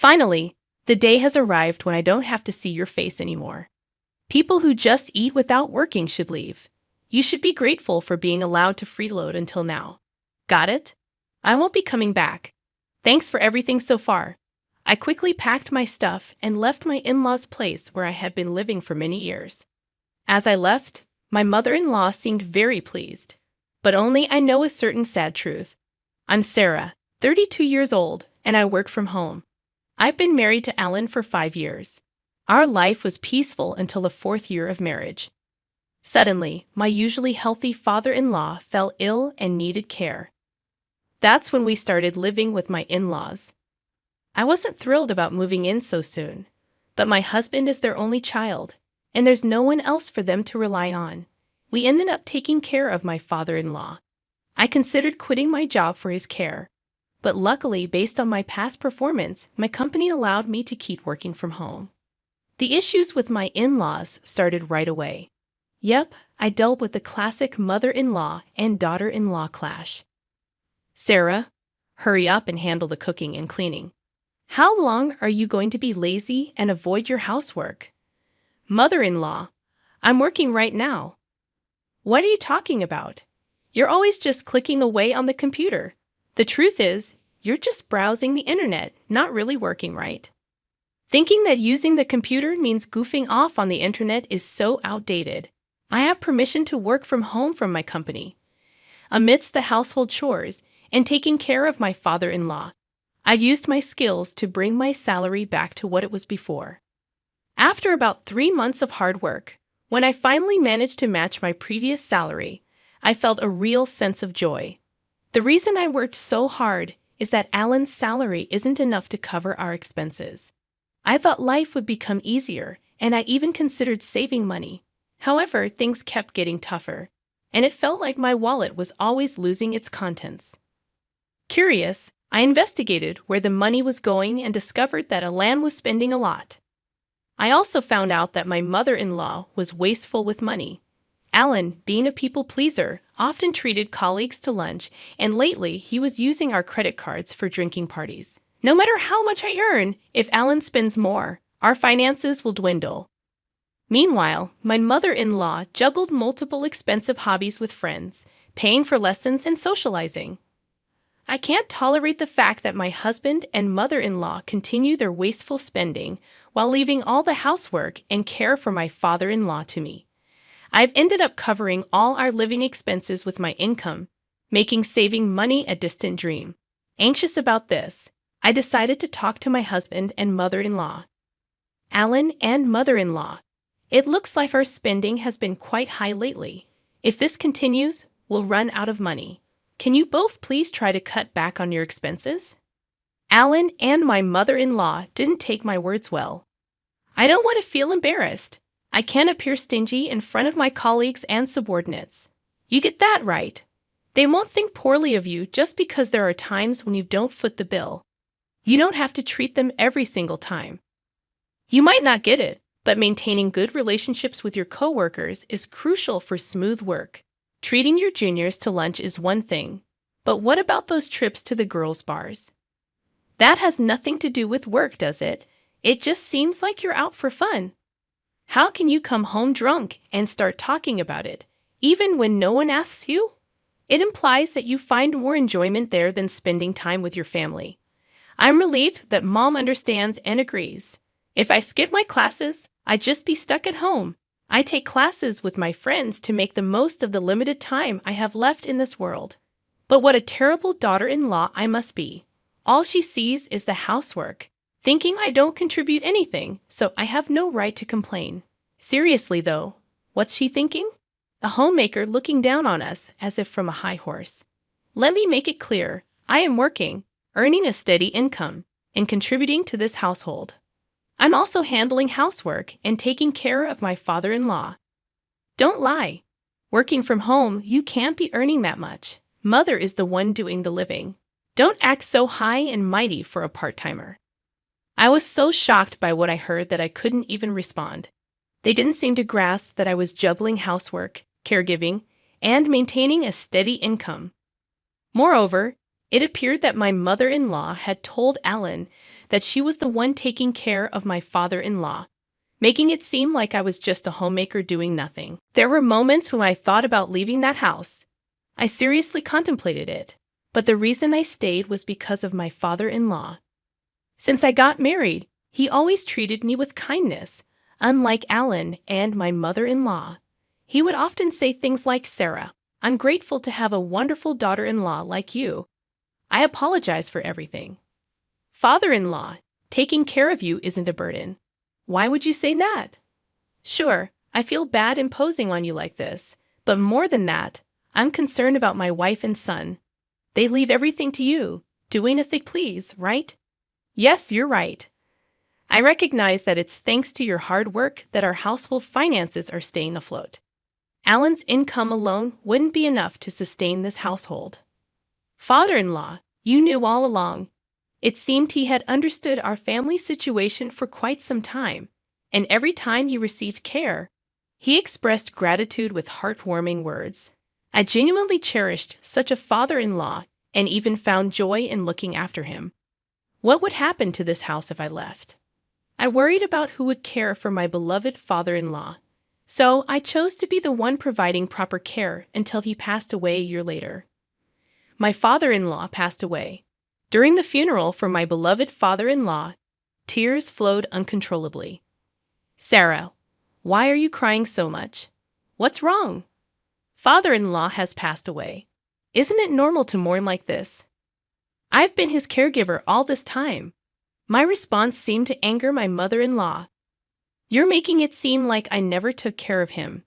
Finally, the day has arrived when I don't have to see your face anymore. People who just eat without working should leave. You should be grateful for being allowed to freeload until now. Got it? I won't be coming back. Thanks for everything so far. I quickly packed my stuff and left my in-laws' place where I had been living for many years. As I left, my mother-in-law seemed very pleased. But only I know a certain sad truth. I'm Sarah, 32 years old, and I work from home. I've been married to Alan for 5 years. Our life was peaceful until the 4th year of marriage. Suddenly, my usually healthy father-in-law fell ill and needed care. That's when we started living with my in-laws. I wasn't thrilled about moving in so soon, but my husband is their only child, and there's no one else for them to rely on. We ended up taking care of my father-in-law. I considered quitting my job for his care, but luckily, based on my past performance, my company allowed me to keep working from home. The issues with my in-laws started right away. Yep, I dealt with the classic mother-in-law and daughter-in-law clash. Sarah, hurry up and handle the cooking and cleaning. How long are you going to be lazy and avoid your housework? Mother-in-law, I'm working right now. What are you talking about? You're always just clicking away on the computer. The truth is, you're just browsing the internet, not really working right. Thinking that using the computer means goofing off on the internet is so outdated. I have permission to work from home from my company. Amidst the household chores and taking care of my father-in-law, I've used my skills to bring my salary back to what it was before. After about 3 months of hard work, when I finally managed to match my previous salary, I felt a real sense of joy. The reason I worked so hard is that Alan's salary isn't enough to cover our expenses. I thought life would become easier, and I even considered saving money. However, things kept getting tougher, and it felt like my wallet was always losing its contents. Curious, I investigated where the money was going and discovered that Alan was spending a lot. I also found out that my mother-in-law was wasteful with money. Alan, being a people pleaser, often treated colleagues to lunch, and lately he was using our credit cards for drinking parties. No matter how much I earn, if Alan spends more, our finances will dwindle. Meanwhile, my mother-in-law juggled multiple expensive hobbies with friends, paying for lessons and socializing. I can't tolerate the fact that my husband and mother-in-law continue their wasteful spending while leaving all the housework and care for my father-in-law to me. I've ended up covering all our living expenses with my income, making saving money a distant dream. Anxious about this, I decided to talk to my husband and mother-in-law. Alan and mother-in-law, it looks like our spending has been quite high lately. If this continues, we'll run out of money. Can you both please try to cut back on your expenses? Alan and my mother-in-law didn't take my words well. I don't want to feel embarrassed. I can't appear stingy in front of my colleagues and subordinates. You get that right. They won't think poorly of you just because there are times when you don't foot the bill. You don't have to treat them every single time. You might not get it, but maintaining good relationships with your coworkers is crucial for smooth work. Treating your juniors to lunch is one thing, but what about those trips to the girls' bars? That has nothing to do with work, does it? It just seems like you're out for fun. How can you come home drunk and start talking about it, even when no one asks you? It implies that you find more enjoyment there than spending time with your family. I'm relieved that Mom understands and agrees. If I skip my classes, I'd just be stuck at home. I take classes with my friends to make the most of the limited time I have left in this world. But what a terrible daughter-in-law I must be. All she sees is the housework, thinking I don't contribute anything, so I have no right to complain. Seriously though, what's she thinking? A homemaker looking down on us as if from a high horse. Let me make it clear, I am working, earning a steady income, and contributing to this household. I'm also handling housework and taking care of my father-in-law. Don't lie. Working from home, you can't be earning that much. Mother is the one doing the living. Don't act so high and mighty for a part-timer. I was so shocked by what I heard that I couldn't even respond. They didn't seem to grasp that I was juggling housework, caregiving, and maintaining a steady income. Moreover, it appeared that my mother-in-law had told Alan that she was the one taking care of my father-in-law, making it seem like I was just a homemaker doing nothing. There were moments when I thought about leaving that house. I seriously contemplated it, but the reason I stayed was because of my father-in-law. Since I got married, he always treated me with kindness, unlike Alan and my mother-in-law. He would often say things like, "Sarah, I'm grateful to have a wonderful daughter-in-law like you. I apologize for everything." Father-in-law, taking care of you isn't a burden. Why would you say that? Sure, I feel bad imposing on you like this, but more than that, I'm concerned about my wife and son. They leave everything to you, doing as they please, right? Yes, you're right. I recognize that it's thanks to your hard work that our household finances are staying afloat. Alan's income alone wouldn't be enough to sustain this household. Father-in-law, you knew all along. It seemed he had understood our family situation for quite some time, and every time he received care, he expressed gratitude with heartwarming words. I genuinely cherished such a father-in-law and even found joy in looking after him. What would happen to this house if I left? I worried about who would care for my beloved father-in-law, so I chose to be the one providing proper care until he passed away a year later. My father-in-law passed away. During the funeral for my beloved father-in-law, tears flowed uncontrollably. "Sarah, why are you crying so much? What's wrong?" "Father-in-law has passed away. Isn't it normal to mourn like this?" "I've been his caregiver all this time." My response seemed to anger my mother-in-law. "You're making it seem like I never took care of him."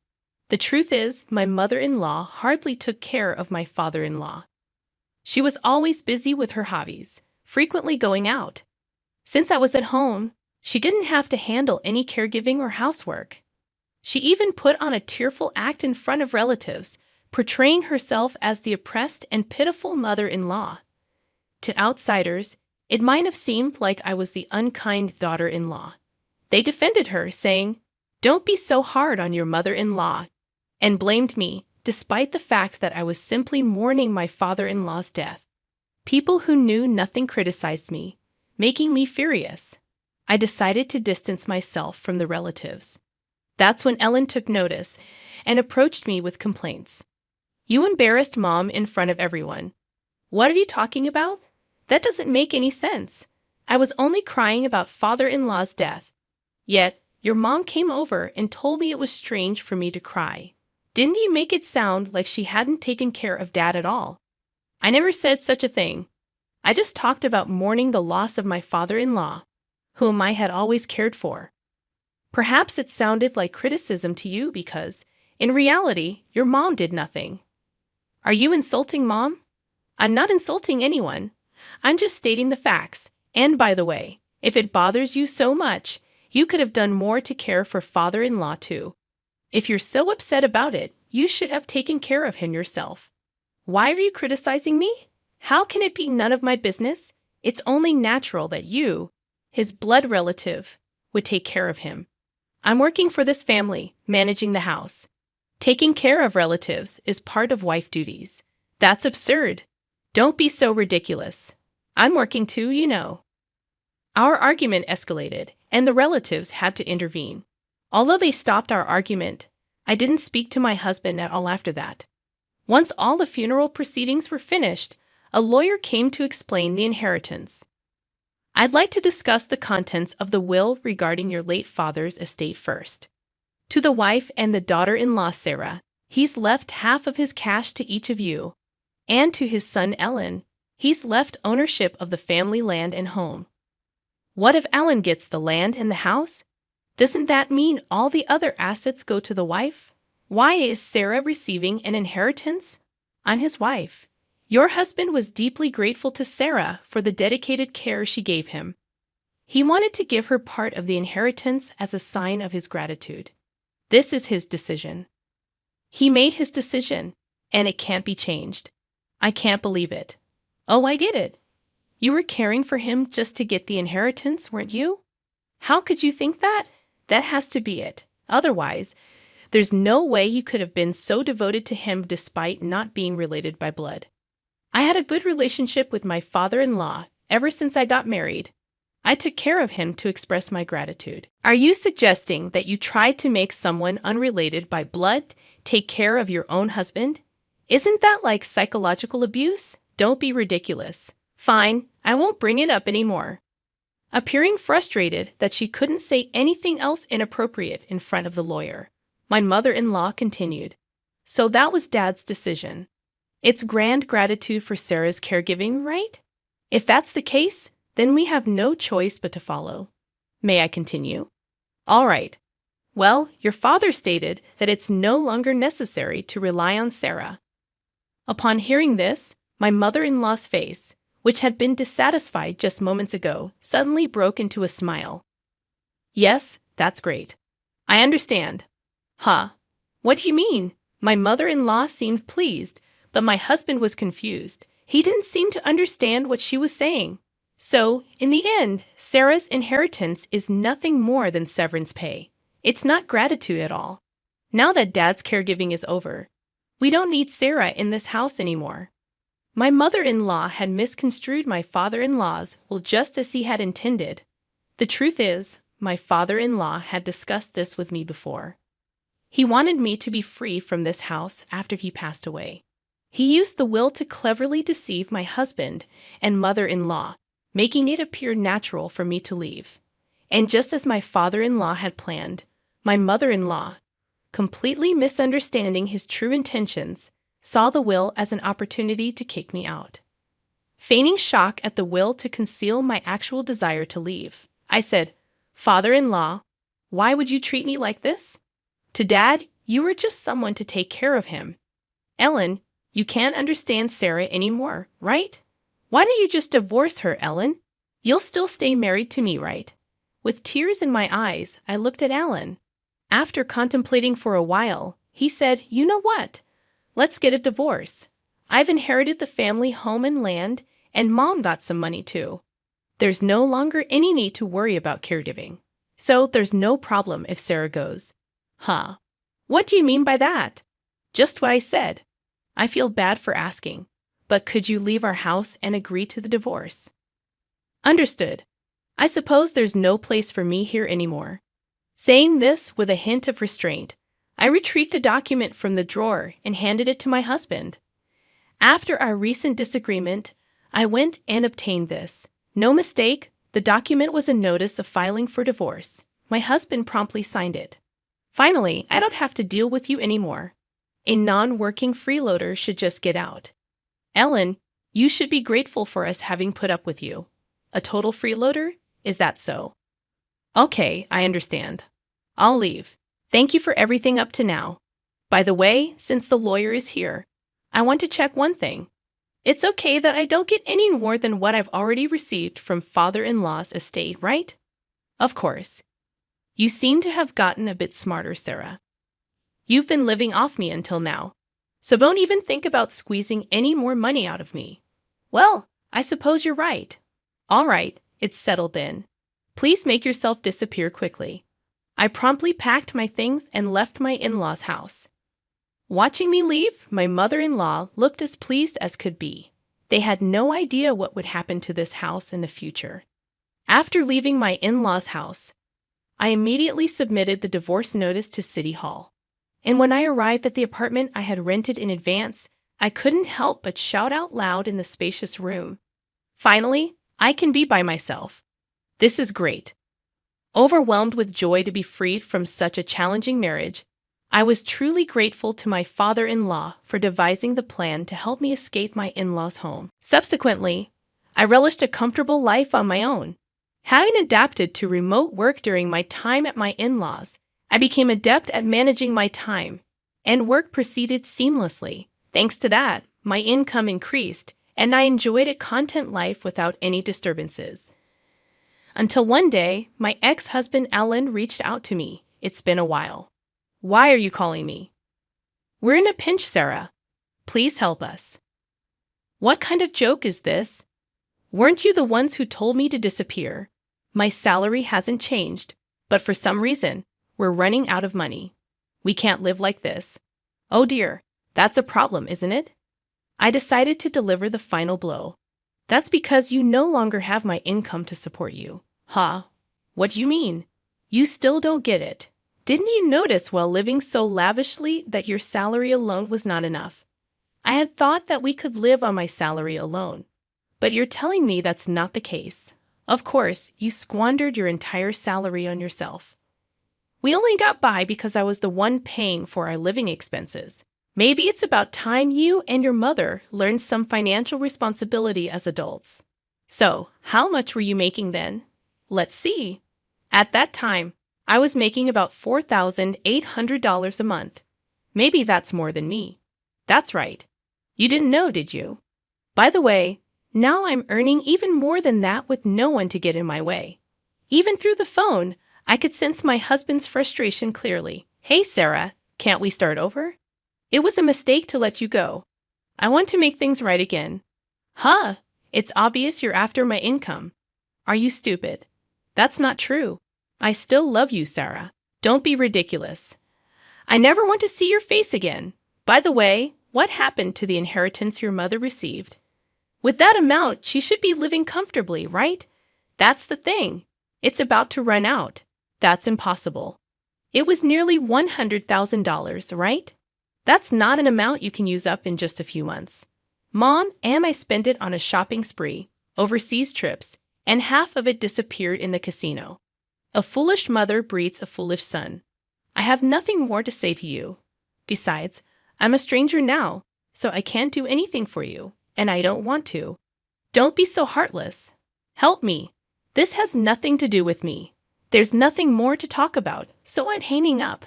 The truth is, my mother-in-law hardly took care of my father-in-law. She was always busy with her hobbies, frequently going out. Since I was at home, she didn't have to handle any caregiving or housework. She even put on a tearful act in front of relatives, portraying herself as the oppressed and pitiful mother-in-law. To outsiders, it might have seemed like I was the unkind daughter-in-law. They defended her, saying, "Don't be so hard on your mother-in-law," and blamed me, despite the fact that I was simply mourning my father-in-law's death. People who knew nothing criticized me, making me furious. I decided to distance myself from the relatives. That's when Ellen took notice and approached me with complaints. "You embarrassed Mom in front of everyone." "What are you talking about? That doesn't make any sense. I was only crying about father-in-law's death. Yet, your mom came over and told me it was strange for me to cry. Didn't you make it sound like she hadn't taken care of Dad at all?" "I never said such a thing. I just talked about mourning the loss of my father-in-law, whom I had always cared for." Perhaps it sounded like criticism to you because, in reality, your mom did nothing. Are you insulting Mom? I'm not insulting anyone. I'm just stating the facts. And by the way, if it bothers you so much, you could have done more to care for father-in-law too. If you're so upset about it, you should have taken care of him yourself. Why are you criticizing me? How can it be none of my business? It's only natural that you, his blood relative, would take care of him. I'm working for this family, managing the house. Taking care of relatives is part of wife duties. That's absurd. Don't be so ridiculous. I'm working too, you know. Our argument escalated, and the relatives had to intervene. Although they stopped our argument, I didn't speak to my husband at all after that. Once all the funeral proceedings were finished, a lawyer came to explain the inheritance. "I'd like to discuss the contents of the will regarding your late father's estate first. To the wife and the daughter-in-law Sarah, he's left half of his cash to each of you. And to his son Ellen, he's left ownership of the family land and home." What if Alan gets the land and the house? Doesn't that mean all the other assets go to the wife? Why is Sarah receiving an inheritance? I'm his wife. Your husband was deeply grateful to Sarah for the dedicated care she gave him. He wanted to give her part of the inheritance as a sign of his gratitude. This is his decision. He made his decision, and it can't be changed. I can't believe it. Oh, I did it. You were caring for him just to get the inheritance, weren't you? How could you think that? That has to be it. Otherwise, there's no way you could have been so devoted to him despite not being related by blood. I had a good relationship with my father-in-law ever since I got married. I took care of him to express my gratitude. Are you suggesting that you tried to make someone unrelated by blood take care of your own husband? Isn't that like psychological abuse? Don't be ridiculous. Fine, I won't bring it up anymore. Appearing frustrated that she couldn't say anything else inappropriate in front of the lawyer, my mother-in-law continued. So that was Dad's decision. It's grand gratitude for Sarah's caregiving, right? If that's the case, then we have no choice but to follow. May I continue? All right. Well, your father stated that it's no longer necessary to rely on Sarah. Upon hearing this, my mother-in-law's face, which had been dissatisfied just moments ago, suddenly broke into a smile. Yes, that's great. I understand. Huh? What do you mean? My mother-in-law seemed pleased, but my husband was confused. He didn't seem to understand what she was saying. So, in the end, Sarah's inheritance is nothing more than severance pay. It's not gratitude at all. Now that Dad's caregiving is over, we don't need Sarah in this house anymore. My mother-in-law had misconstrued my father-in-law's will just as he had intended. The truth is, my father-in-law had discussed this with me before. He wanted me to be free from this house after he passed away. He used the will to cleverly deceive my husband and mother-in-law, making it appear natural for me to leave. And just as my father-in-law had planned, my mother-in-law, completely misunderstanding his true intentions, saw the will as an opportunity to kick me out. Feigning shock at the will to conceal my actual desire to leave, I said, "Father-in-law, why would you treat me like this? To Dad, you were just someone to take care of him. Ellen, you can't understand Sarah anymore, right? Why don't you just divorce her, Ellen? You'll still stay married to me, right?" With tears in my eyes, I looked at Alan. After contemplating for a while, he said, "You know what? Let's get a divorce. I've inherited the family home and land, and Mom got some money too. There's no longer any need to worry about caregiving. So there's no problem if Sarah goes." Huh? What do you mean by that? Just what I said. I feel bad for asking, but could you leave our house and agree to the divorce? Understood. I suppose there's no place for me here anymore. Saying this with a hint of restraint, I retrieved the document from the drawer and handed it to my husband. After our recent disagreement, I went and obtained this. No mistake, the document was a notice of filing for divorce. My husband promptly signed it. Finally, I don't have to deal with you anymore. A non-working freeloader should just get out. Ellen, you should be grateful for us having put up with you. A total freeloader? Is that so? Okay, I understand. I'll leave. Thank you for everything up to now. By the way, since the lawyer is here, I want to check one thing. It's okay that I don't get any more than what I've already received from father-in-law's estate, right? Of course. You seem to have gotten a bit smarter, Sarah. You've been living off me until now, so don't even think about squeezing any more money out of me. Well, I suppose you're right. All right, it's settled then. Please make yourself disappear quickly. I promptly packed my things and left my in-laws' house. Watching me leave, my mother-in-law looked as pleased as could be. They had no idea what would happen to this house in the future. After leaving my in-laws' house, I immediately submitted the divorce notice to City Hall. And when I arrived at the apartment I had rented in advance, I couldn't help but shout out loud in the spacious room. Finally, I can be by myself. This is great. Overwhelmed with joy to be freed from such a challenging marriage, I was truly grateful to my father-in-law for devising the plan to help me escape my in-laws' home. Subsequently, I relished a comfortable life on my own. Having adapted to remote work during my time at my in-laws, I became adept at managing my time, and work proceeded seamlessly. Thanks to that, my income increased, and I enjoyed a content life without any disturbances. Until one day, my ex-husband Alan reached out to me. It's been a while. Why are you calling me? We're in a pinch, Sarah. Please help us. What kind of joke is this? Weren't you the ones who told me to disappear? My salary hasn't changed, but for some reason, we're running out of money. We can't live like this. Oh dear, that's a problem, isn't it? I decided to deliver the final blow. That's because you no longer have my income to support you. Huh? What do you mean? You still don't get it. Didn't you notice while living so lavishly that your salary alone was not enough? I had thought that we could live on my salary alone. But you're telling me that's not the case. Of course, you squandered your entire salary on yourself. We only got by because I was the one paying for our living expenses. Maybe it's about time you and your mother learned some financial responsibility as adults. So, how much were you making then? Let's see. At that time, I was making about $4,800 a month. Maybe that's more than me. That's right. You didn't know, did you? By the way, now I'm earning even more than that with no one to get in my way. Even through the phone, I could sense my husband's frustration clearly. Hey, Sarah, can't we start over? It was a mistake to let you go. I want to make things right again. Huh, it's obvious you're after my income. Are you stupid? That's not true. I still love you, Sarah. Don't be ridiculous. I never want to see your face again. By the way, what happened to the inheritance your mother received? With that amount, she should be living comfortably, right? That's the thing. It's about to run out. That's impossible. It was nearly $100,000, right? That's not an amount you can use up in just a few months. Mom and I spent it on a shopping spree, overseas trips, and half of it disappeared in the casino. A foolish mother breeds a foolish son. I have nothing more to say to you. Besides, I'm a stranger now, so I can't do anything for you, and I don't want to. Don't be so heartless. Help me. This has nothing to do with me. There's nothing more to talk about, so I'm hanging up.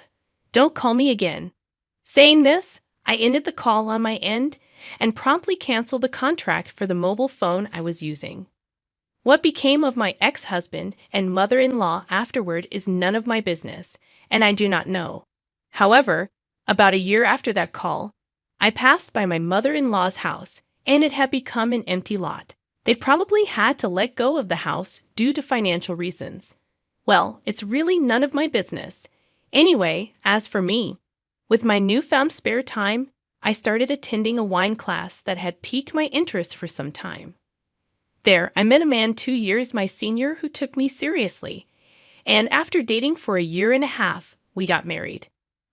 Don't call me again. Saying this, I ended the call on my end and promptly canceled the contract for the mobile phone I was using. What became of my ex-husband and mother-in-law afterward is none of my business, and I do not know. However, about a year after that call, I passed by my mother-in-law's house, and it had become an empty lot. They'd probably had to let go of the house due to financial reasons. Well, it's really none of my business. Anyway, as for me, with my newfound spare time, I started attending a wine class that had piqued my interest for some time. There, I met a man 2 years my senior who took me seriously, and after dating for a year and a half, we got married.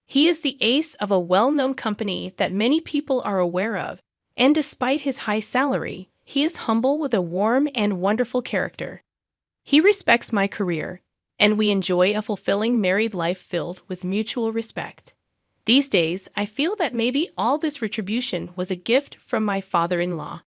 He is the ace of a well-known company that many people are aware of, and despite his high salary, he is humble with a warm and wonderful character. He respects my career, and we enjoy a fulfilling married life filled with mutual respect. These days, I feel that maybe all this retribution was a gift from my father-in-law.